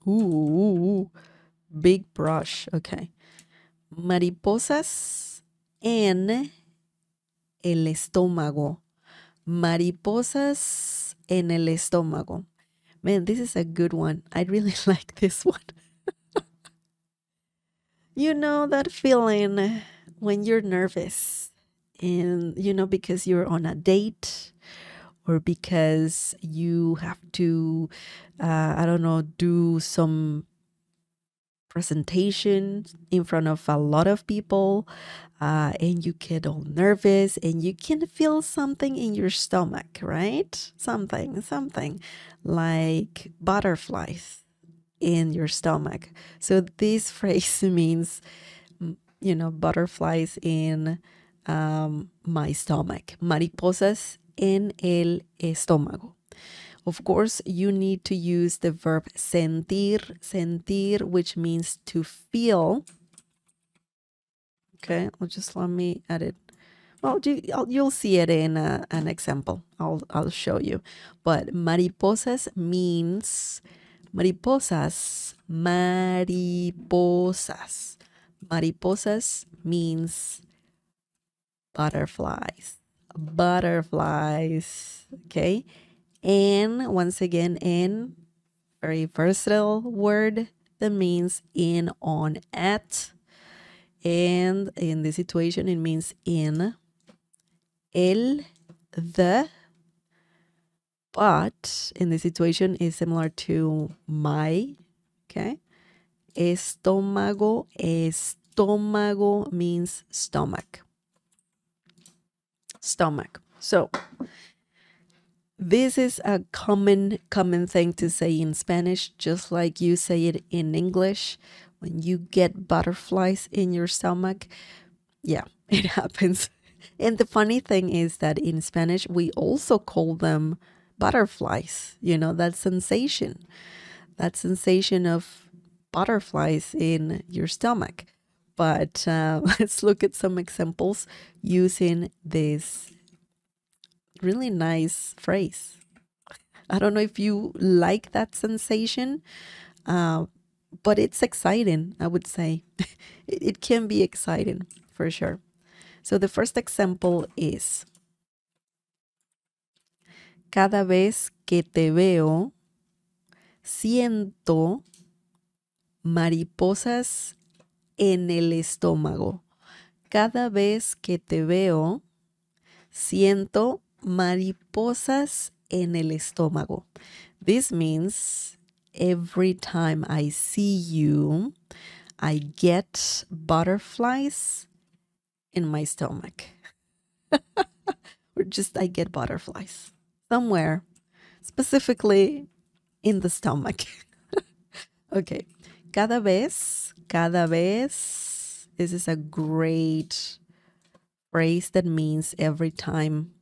Ooh, big brush. Okay. Mariposas en el estómago. Mariposas en el estómago. Man, this is a good one. I really like this one. You know that feeling when you're nervous and, because you're on a date or because you have to, I don't know, do some presentation in front of a lot of people, and you get all nervous and you can feel something in your stomach, right? Something like butterflies in your stomach. So this phrase means, butterflies in my stomach. Mariposas en el estómago. Of course, you need to use the verb sentir, which means to feel. Okay, just let me add it. Well, you'll see it in an example. I'll show you. But mariposas means mariposas. Mariposas means butterflies. Okay. And once again, in, very versatile word that means in, on, at. And in this situation, it means in, el, the. But in this situation is similar to my. Okay. Estómago means stomach. So this is a common thing to say in Spanish, just like you say it in English. When you get butterflies in your stomach, yeah, it happens. And the funny thing is that in Spanish, we also call them butterflies. That sensation of butterflies in your stomach. But let's look at some examples using this really nice phrase. I don't know if you like that sensation, but it's exciting, I would say. It can be exciting for sure. So the first example is, cada vez que te veo, siento mariposas en el estómago. Cada vez que te veo, siento mariposas en el estómago. This means every time I see you, I get butterflies in my stomach. Or just I get butterflies somewhere, specifically in the stomach. Okay. Cada vez. This is a great phrase that means every time.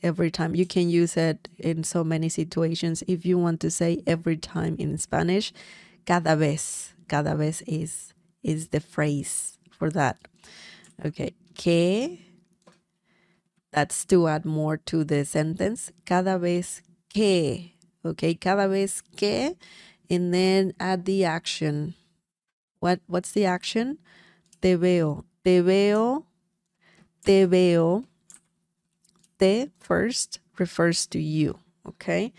Every time. You can use it in so many situations. If you want to say every time in Spanish, cada vez is the phrase for that. Okay. Que, that's to add more to the sentence. Cada vez que. Okay. Cada vez que. And then add the action. What's the action? Te veo. Te first refers to you. Okay.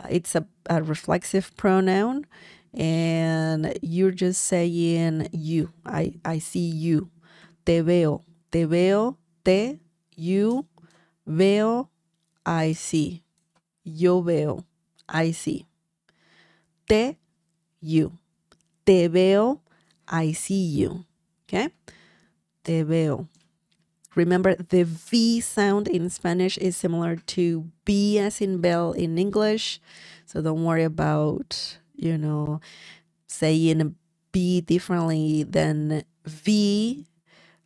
It's a reflexive pronoun, and you're just saying you. I see you. Te veo. Te, you. Veo, I see. Yo veo, I see. Te, you. Te veo, I see you. Okay? Te veo. Remember, the V sound in Spanish is similar to B as in bell in English. So don't worry about, saying B differently than V.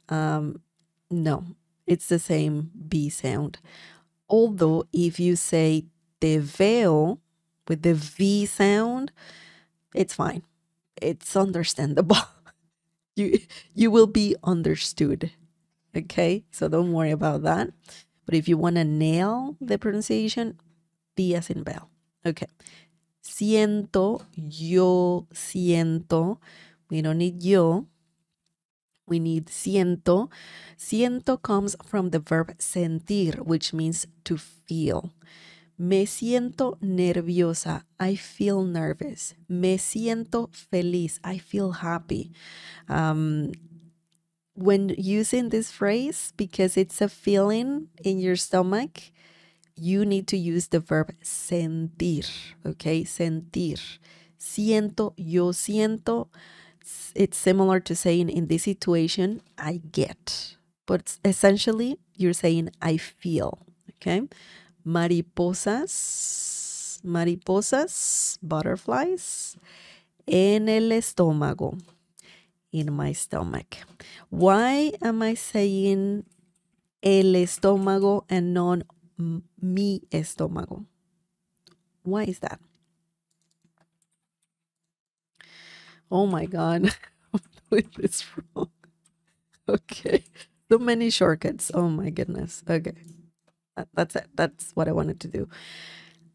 No, it's the same B sound. Although if you say te veo with the V sound, it's fine. It's understandable. You will be understood. Okay, so don't worry about that. But if you want to nail the pronunciation, B as in bell. Okay. Siento, yo siento. We don't need yo. We need siento. Siento comes from the verb sentir, which means to feel. Me siento nerviosa. I feel nervous. Me siento feliz. I feel happy. When using this phrase, because it's a feeling in your stomach, you need to use the verb sentir, okay? Sentir. Siento, yo siento. It's similar to saying in this situation, I get. But essentially, you're saying I feel, okay? Mariposas, mariposas, butterflies, en el estómago, in my stomach. Why am I saying el estómago and not mi estómago? Why is that? Oh my God, I'm doing this wrong. Okay, so many shortcuts. Oh my goodness. Okay, that's it. That's what I wanted to do.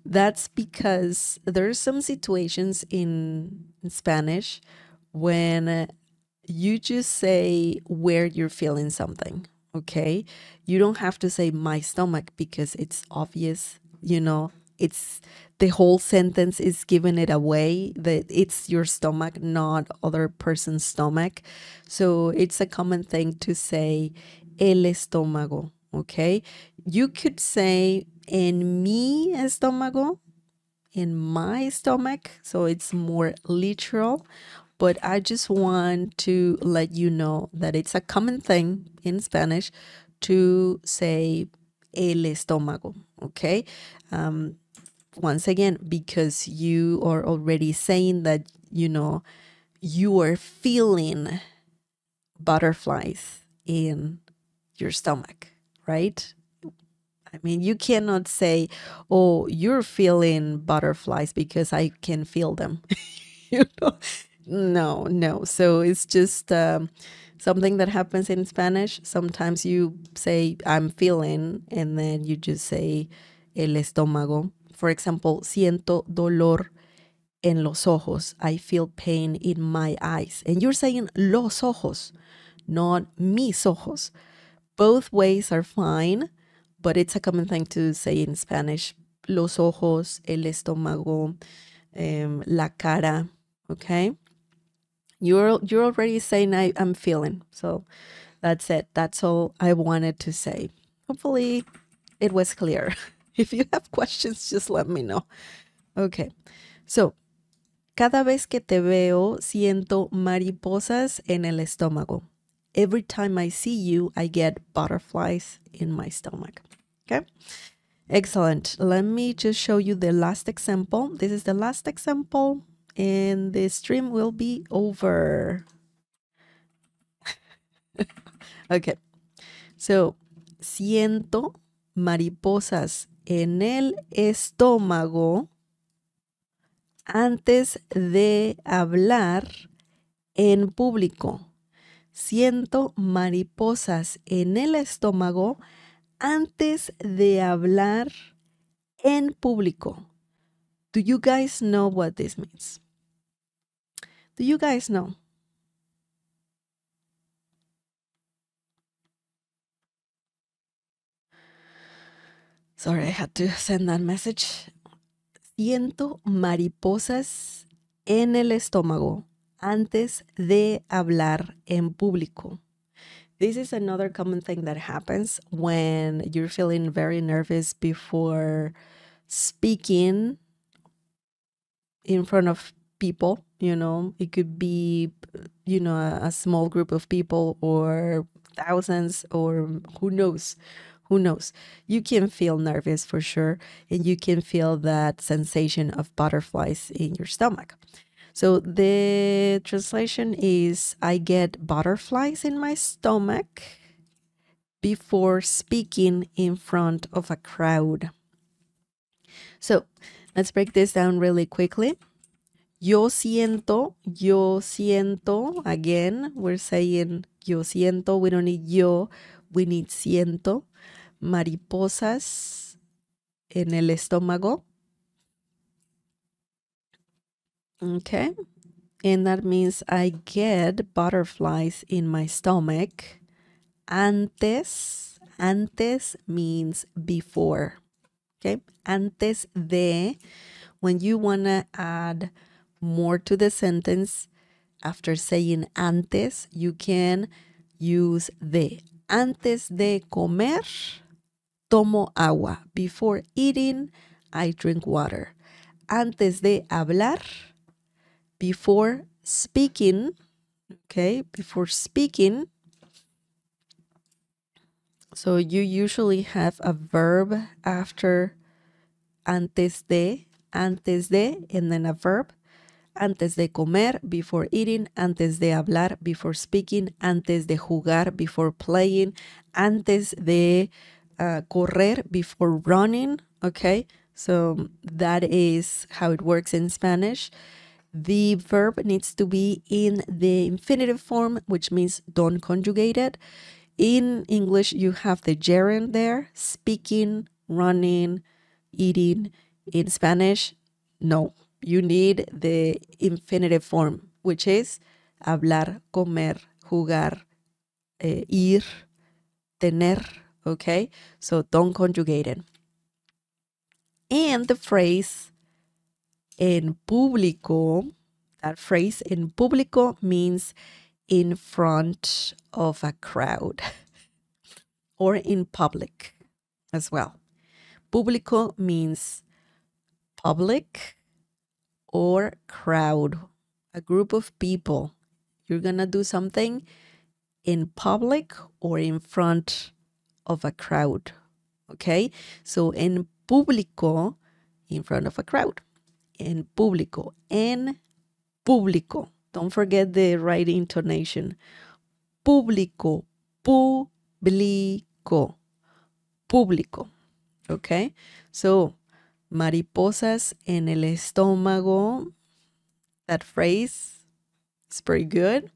That's because there's some situations in Spanish when you just say where you're feeling something, okay? You don't have to say my stomach because it's obvious, it's the whole sentence is giving it away that it's your stomach, not other person's stomach. So it's a common thing to say el estómago, okay? You could say en mi estómago, in my stomach, so it's more literal. But I just want to let you know that it's a common thing in Spanish to say el estómago, okay? Once again, because you are already saying that, you are feeling butterflies in your stomach, right? I mean, you cannot say, oh, you're feeling butterflies because I can feel them. you know? No. So it's just something that happens in Spanish. Sometimes you say, I'm feeling, and then you just say el estómago. For example, siento dolor en los ojos. I feel pain in my eyes. And you're saying los ojos, not mis ojos. Both ways are fine, but it's a common thing to say in Spanish. Los ojos, el estómago, la cara, okay? You're already saying I'm feeling. So that's it. That's all I wanted to say. Hopefully it was clear. If you have questions, just let me know. Okay. So, cada vez que te veo, siento mariposas en el estómago. Every time I see you, I get butterflies in my stomach. Okay? Excellent. Let me just show you the last example. This is the last example, and the stream will be over. Okay. So, siento mariposas en el estómago antes de hablar en público. Siento mariposas en el estómago antes de hablar en público. Do you guys know what this means? Do you guys know? Sorry, I had to send that message. Siento mariposas en el estómago antes de hablar en público. This is another common thing that happens when you're feeling very nervous before speaking in front of people. It could be, a small group of people or thousands, or who knows. You can feel nervous for sure, and you can feel that sensation of butterflies in your stomach. So the translation is, I get butterflies in my stomach before speaking in front of a crowd. So let's break this down really quickly. Yo siento. Again, we're saying yo siento. We don't need yo, we need siento. Mariposas en el estómago. Okay. And that means I get butterflies in my stomach. Antes means before. Okay. Antes de, when you want to add more to the sentence, after saying antes, you can use de. Antes de comer, tomo agua. Before eating, I drink water. Antes de hablar, before speaking, okay, before speaking. So you usually have a verb after antes de, and then a verb. Antes de comer, before eating. Antes de hablar, before speaking. Antes de jugar, before playing. Antes de correr, before running. Okay, so that is how it works in Spanish. The verb needs to be in the infinitive form, which means don't conjugate it. In English, you have the gerund there, speaking, running, eating. In Spanish, no, you need the infinitive form, which is hablar, comer, jugar, ir, tener, okay? So don't conjugate it. And the phrase en público, that phrase en público means in front of a crowd or in public as well. Público means public or crowd, a group of people. You're going to do something in public or in front of a crowd. Okay? So en público, in front of a crowd. En público. En público. Don't forget the right intonation. Público. Público. Público. Okay? So, mariposas en el estómago. That phrase is pretty good.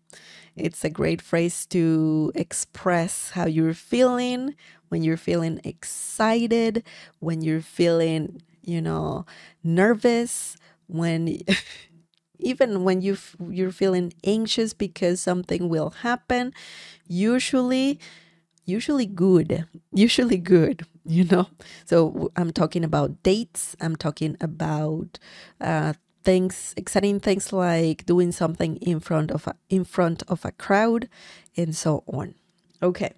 It's a great phrase to express how you're feeling, when you're feeling excited, when you're feeling, nervous, when even when you're feeling anxious because something will happen. Usually good, So I'm talking about dates. I'm talking about exciting things like doing something in front of a crowd, and so on. Okay.